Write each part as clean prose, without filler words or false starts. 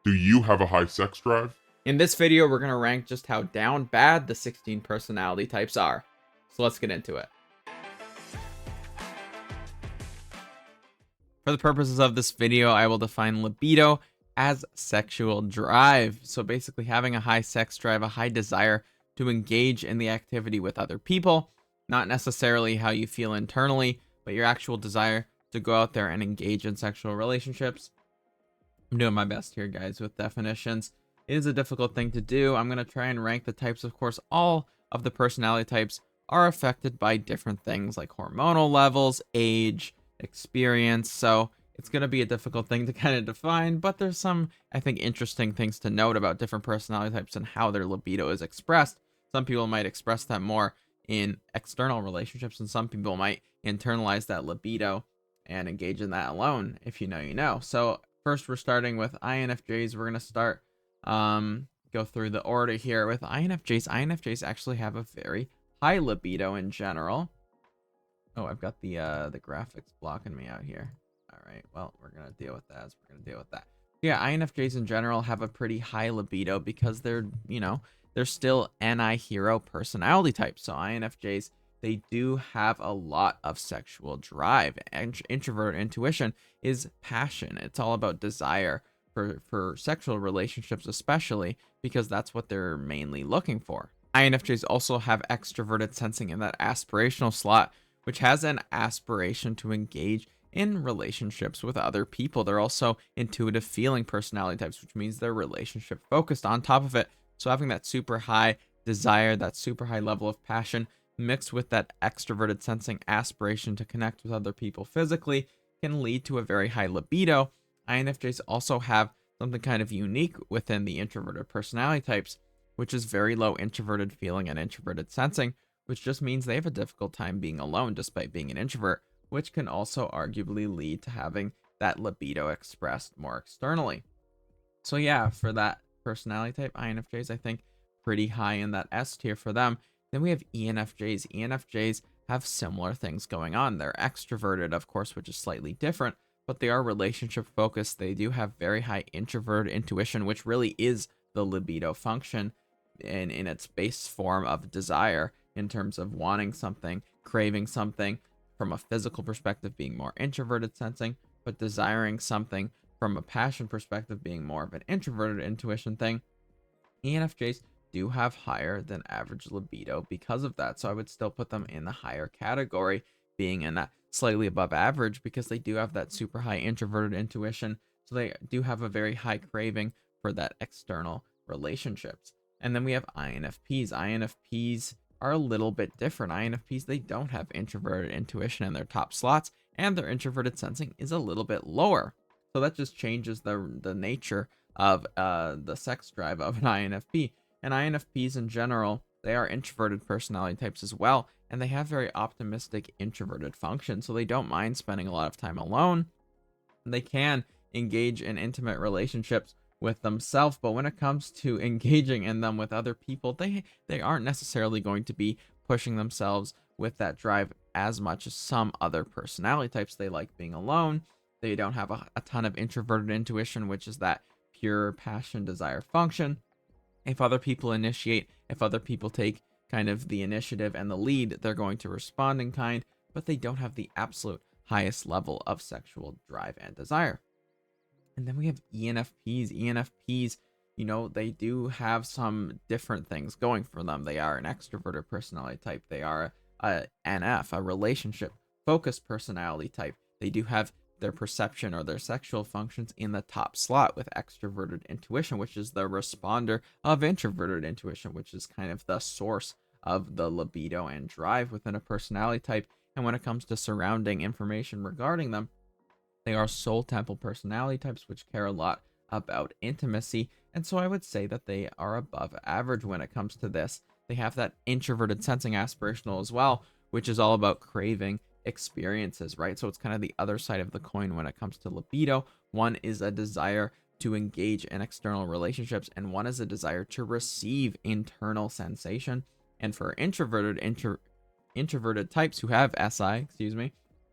Do you have a high sex drive? In this video, we're going to rank just how down bad the 16 personality types are. So let's get into it. For the purposes of this video, I will define libido as sexual drive. So basically having a high sex drive, a high desire to engage in the activity with other people, not necessarily how you feel internally, but your actual desire to go out there and engage in sexual relationships. I'm doing my best here, guys, with definitions. It is a difficult thing to do. I'm going to try and rank the types. Of course, all of the personality types are affected by different things like hormonal levels, age, experience. So it's going to be a difficult thing to kind of define, but there's some, I think, interesting things to note about different personality types and how their libido is expressed. Some people might express that more in external relationships, and some people might internalize that libido and engage in that alone. If you know, you know. So first, we're starting with INFJs. We're going to start go through the order here with INFJs. INFJs actually have a very high libido in general. Oh, I've got the graphics blocking me out here. All right, well, we're gonna deal with that. Yeah, INFJs in general have a pretty high libido because they're still NI hero personality types. So INFJs, they do have a lot of sexual drive. And introvert intuition is passion. It's all about desire for sexual relationships, especially because that's what they're mainly looking for. INFJs also have extroverted sensing in that aspirational slot, which has an aspiration to engage in relationships with other people. They're also intuitive feeling personality types, which means they're relationship focused on top of it. So having that super high desire, that super high level of passion mixed with that extroverted sensing aspiration to connect with other people physically can lead to a very high libido. INFJs also have something kind of unique within the introverted personality types, which is very low introverted feeling and introverted sensing, which just means they have a difficult time being alone despite being an introvert, which can also arguably lead to having that libido expressed more externally. So yeah, for that personality type, INFJs, I think pretty high in that S tier for them. Then we have ENFJs. ENFJs have similar things going on. They're extroverted, of course, which is slightly different, but they are relationship focused. They do have very high introvert intuition, which really is the libido function in its base form of desire, in terms of wanting something, craving something from a physical perspective, being more introverted sensing, but desiring something from a passion perspective, being more of an introverted intuition thing. ENFJs do have higher than average libido because of that. So I would still put them in the higher category, being in that slightly above average, because they do have that super high introverted intuition. So they do have a very high craving for that external relationships. And then we have INFPs. INFPs are a little bit different. INFPs, they don't have introverted intuition in their top slots, and their introverted sensing is a little bit lower. So that just changes the nature of the sex drive of an INFP. And INFPs in general, they are introverted personality types as well, and they have very optimistic introverted function. So they don't mind spending a lot of time alone. They can engage in intimate relationships with themselves, but when it comes to engaging in them with other people, they aren't necessarily going to be pushing themselves with that drive as much as some other personality types. They like being alone. They don't have a ton of introverted intuition, which is that pure passion desire function. If other people initiate, if other people take kind of the initiative and the lead, they're going to respond in kind, but they don't have the absolute highest level of sexual drive and desire. And then we have ENFPs. ENFPs, they do have some different things going for them. They are an extroverted personality type. They are a NF, a relationship focused personality type. They do have their perception or their sexual functions in the top slot with extroverted intuition, which is the responder of introverted intuition, which is kind of the source of the libido and drive within a personality type. And when it comes to surrounding information regarding them, they are soul temple personality types, which care a lot about intimacy. And so I would say that they are above average when it comes to this. They have that introverted sensing aspirational as well, which is all about craving experiences, right? So it's kind of the other side of the coin when it comes to libido. One is a desire to engage in external relationships, and one is a desire to receive internal sensation. And for introverted types who have SI,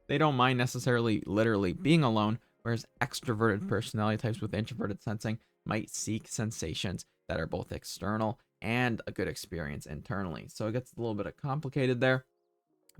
they don't mind necessarily literally being alone, whereas extroverted personality types with introverted sensing, might seek sensations that are both external and a good experience internally. So it gets a little bit complicated there.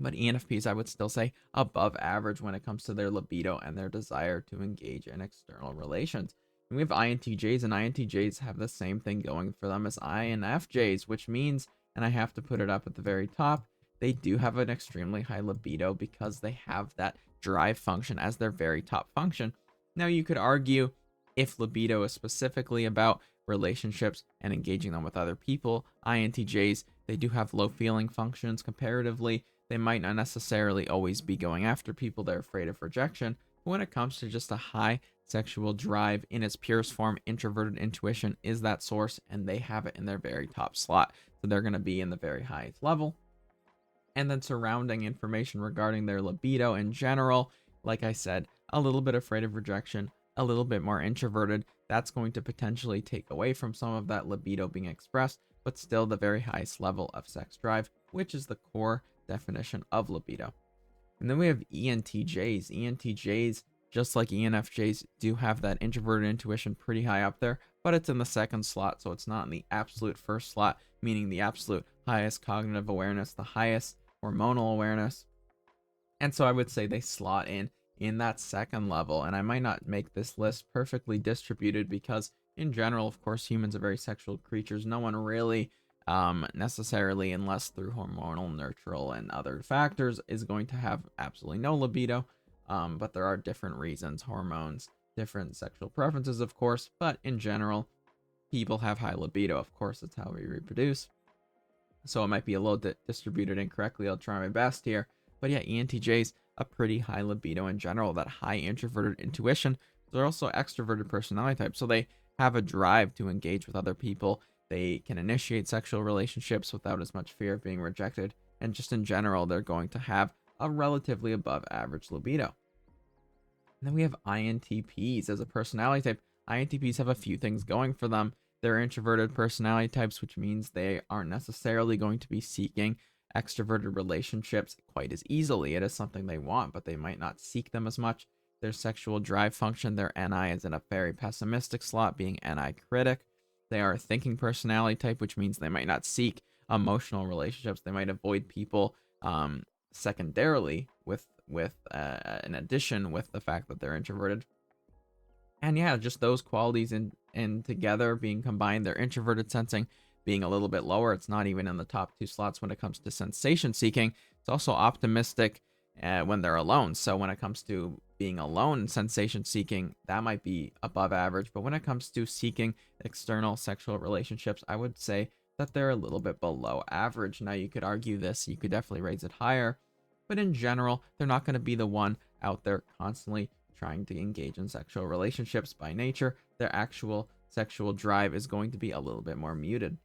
But ENFPs, I would still say above average when it comes to their libido and their desire to engage in external relations. And we have INTJs, and INTJs have the same thing going for them as INFJs, which means, and I have to put it up at the very top, they do have an extremely high libido because they have that drive function as their very top function. Now, you could argue if libido is specifically about relationships and engaging them with other people, INTJs, they do have low feeling functions comparatively. They might not necessarily always be going after people. They're afraid of rejection. But when it comes to just a high sexual drive in its purest form, introverted intuition is that source, and they have it in their very top slot. So they're going to be in the very highest level. And then surrounding information regarding their libido in general, like I said, a little bit afraid of rejection, a little bit more introverted. That's going to potentially take away from some of that libido being expressed, but still the very highest level of sex drive, which is the core definition of libido. And then we have ENTJs. ENTJs, just like ENFJs, do have that introverted intuition pretty high up there, but it's in the second slot, so it's not in the absolute first slot, meaning the absolute highest cognitive awareness, the highest hormonal awareness. And so I would say they slot in that second level. And I might not make this list perfectly distributed because in general, of course, humans are very sexual creatures. No one really necessarily, unless through hormonal, nurtural, and other factors, is going to have absolutely no libido. But there are different reasons, hormones, different sexual preferences, of course. But in general, people have high libido. Of course, that's how we reproduce. So it might be a little distributed incorrectly. I'll try my best here. But yeah, ENTJs, a pretty high libido in general, that high introverted intuition. They're also extroverted personality types. So they have a drive to engage with other people. They can initiate sexual relationships without as much fear of being rejected. And just in general, they're going to have a relatively above average libido. And then we have INTPs as a personality type. INTPs have a few things going for them. They're introverted personality types, which means they aren't necessarily going to be seeking extroverted relationships quite as easily. It is something they want, but they might not seek them as much. Their sexual drive function, their NI is in a very pessimistic slot, being NI critic. They are a thinking personality type, which means they might not seek emotional relationships. They might avoid people secondarily with in addition with the fact that they're introverted. And yeah, just those qualities in together being combined, their introverted sensing being a little bit lower. It's not even in the top two slots when it comes to sensation seeking. It's also optimistic when they're alone. So when it comes to being alone and sensation seeking, that might be above average. But when it comes to seeking external sexual relationships, I would say that they're a little bit below average. Now, you could argue this, you could definitely raise it higher. But in general, they're not going to be the one out there constantly trying to engage in sexual relationships by nature. Their actual sexual drive is going to be a little bit more muted.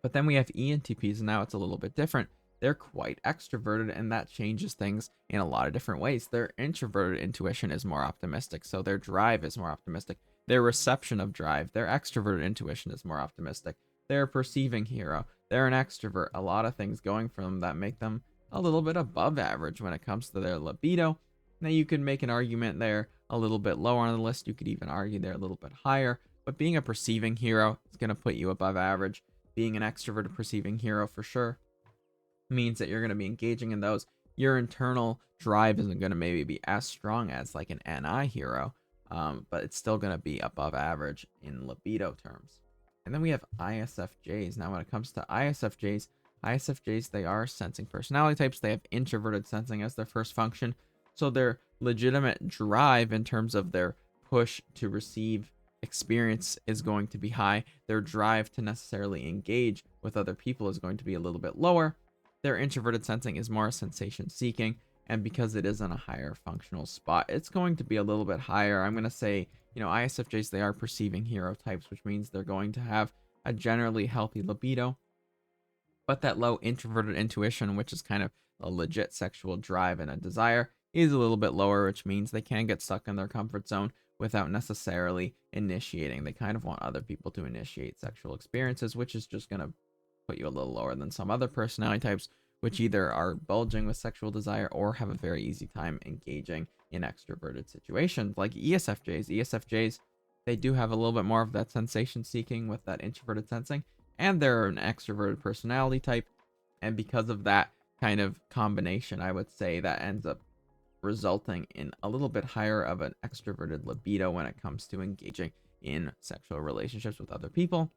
But then we have ENTPs, and now it's a little bit different. They're quite extroverted, and that changes things in a lot of different ways. Their introverted intuition is more optimistic, so their drive is more optimistic. Their reception of drive, their extroverted intuition is more optimistic. They're a perceiving hero. They're an extrovert. A lot of things going for them that make them a little bit above average when it comes to their libido. Now, you could make an argument they're a little bit lower on the list. You could even argue they're a little bit higher. But being a perceiving hero is going to put you above average. Being an extroverted perceiving hero for sure means that you're going to be engaging in those. Your internal drive isn't going to maybe be as strong as like an NI hero, but it's still going to be above average in libido terms. And then we have ISFJs. Now, when it comes to ISFJs, they are sensing personality types. They have introverted sensing as their first function. So their legitimate drive in terms of their push to receive experience is going to be high. Their drive to necessarily engage with other people is going to be a little bit lower. Their introverted sensing is more sensation seeking, and because it is in a higher functional spot, it's going to be a little bit higher. I'm going to say, ISFJs, they are perceiving hero types, which means they're going to have a generally healthy libido, but that low introverted intuition, which is kind of a legit sexual drive and a desire, is a little bit lower, which means they can get stuck in their comfort zone without necessarily initiating. They kind of want other people to initiate sexual experiences, which is just going to put you a little lower than some other personality types, which either are bulging with sexual desire or have a very easy time engaging in extroverted situations like ESFJs. ESFJs, They do have a little bit more of that sensation seeking with that introverted sensing, and they're an extroverted personality type. And because of that kind of combination, I would say that ends up resulting in a little bit higher of an extroverted libido when it comes to engaging in sexual relationships with other people.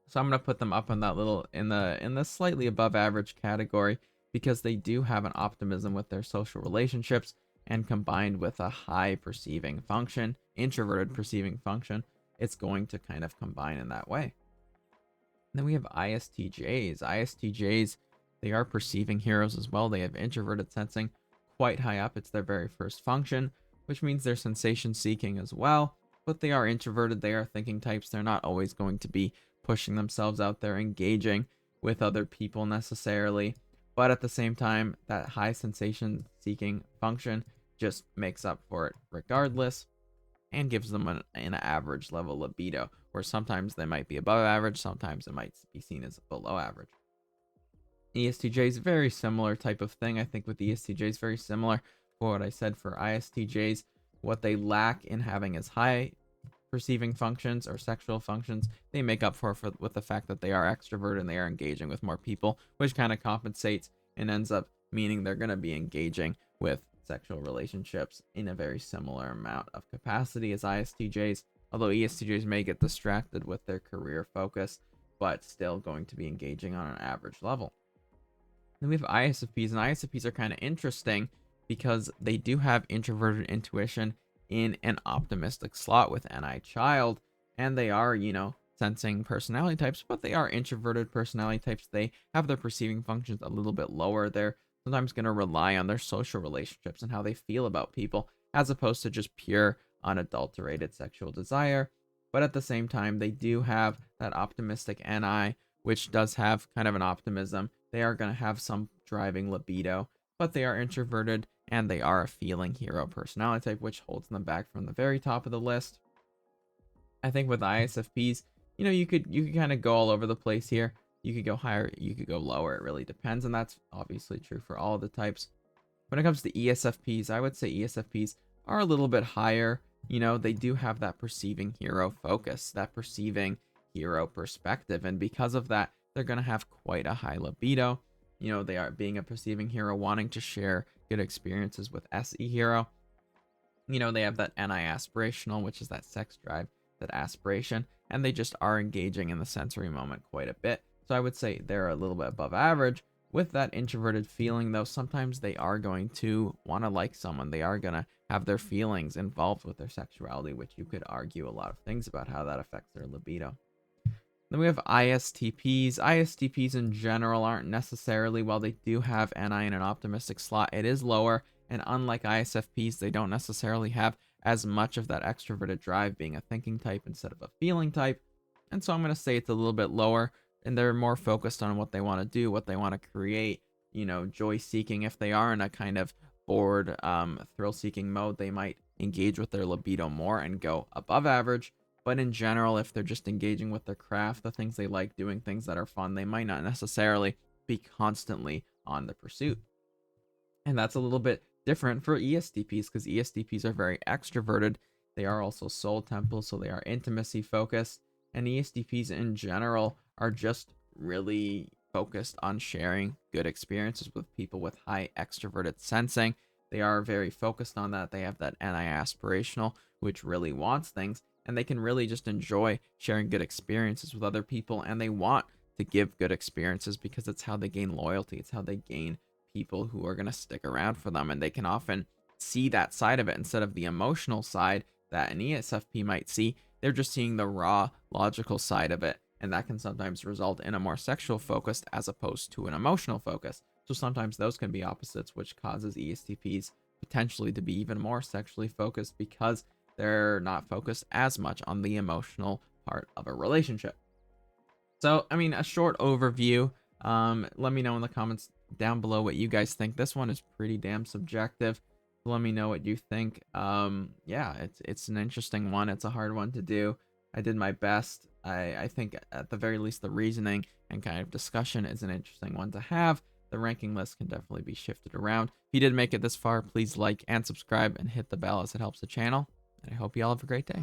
So I'm going to put them up on that little in the slightly above average category because they do have an optimism with their social relationships, and combined with a high perceiving function, introverted perceiving function, it's going to kind of combine in that way. And then we have ISTJs. ISTJs, they are perceiving heroes as well. They have introverted sensing quite high up. It's their very first function, which means they're sensation seeking as well, but they are introverted. They are thinking types. They're not always going to be pushing themselves out there, engaging with other people necessarily. But at the same time, that high sensation seeking function just makes up for it regardless and gives them an average level libido, where sometimes they might be above average, sometimes it might be seen as below average. ESTJ is very similar type of thing. I think with ESTJ is very similar for what I said for ISTJs. What they lack in having as high perceiving functions or sexual functions, they make up for with the fact that they are extroverted and they are engaging with more people, which kind of compensates and ends up meaning they're going to be engaging with sexual relationships in a very similar amount of capacity as ISTJs, although ESTJs may get distracted with their career focus, but still going to be engaging on an average level. Then we have ISFPs, and ISFPs are kind of interesting because they do have introverted intuition in an optimistic slot with NI child, and they are, sensing personality types, but they are introverted personality types. They have their perceiving functions a little bit lower. They're sometimes going to rely on their social relationships and how they feel about people, as opposed to just pure unadulterated sexual desire. But at the same time, they do have that optimistic NI, which does have kind of an optimism. They are going to have some driving libido, but they are introverted and they are a feeling hero personality type, which holds them back from the very top of the list. I think with ISFPs, you could kind of go all over the place here. You could go higher, you could go lower. It really depends, and that's obviously true for all of the types. When it comes to ESFPs, I would say ESFPs are a little bit higher. They do have that perceiving hero focus, that perceiving hero perspective, and because of that, they're going to have quite a high libido. They are being a perceiving hero, wanting to share good experiences with SE hero. They have that NI aspirational, which is that sex drive, that aspiration, and they just are engaging in the sensory moment quite a bit. So I would say they're a little bit above average. With that introverted feeling, though, sometimes they are going to want to like someone. They are going to have their feelings involved with their sexuality, which you could argue a lot of things about how that affects their libido. Then we have ISTPs. ISTPs in general aren't necessarily, while they do have NI in an optimistic slot, it is lower. And unlike ISFPs, they don't necessarily have as much of that extroverted drive, being a thinking type instead of a feeling type. And so I'm going to say it's a little bit lower, and they're more focused on what they want to do, what they want to create, joy seeking. If they are in a kind of bored, thrill seeking mode, they might engage with their libido more and go above average. But in general, if they're just engaging with their craft, the things they like doing, things that are fun, they might not necessarily be constantly on the pursuit. And that's a little bit different for ESTPs, because ESTPs are very extroverted. They are also soul temples, so they are intimacy focused. And ESTPs in general are just really focused on sharing good experiences with people with high extroverted sensing. They are very focused on that. They have that NI aspirational, which really wants things, and they can really just enjoy sharing good experiences with other people, and they want to give good experiences because it's how they gain loyalty. It's how they gain people who are going to stick around for them, and they can often see that side of it instead of the emotional side that an ESFP might see. They're just seeing the raw logical side of it, and that can sometimes result in a more sexual focus as opposed to an emotional focus. So sometimes those can be opposites, which causes ESTPs potentially to be even more sexually focused because they're not focused as much on the emotional part of a relationship. So, a short overview. Let me know in the comments down below what you guys think. This one is pretty damn subjective. Let me know what you think. Yeah, it's an interesting one. It's a hard one to do. I did my best. I think at the very least the reasoning and kind of discussion is an interesting one to have. The ranking list can definitely be shifted around. If you did make it this far, please like and subscribe and hit the bell as it helps the channel. And I hope you all have a great day.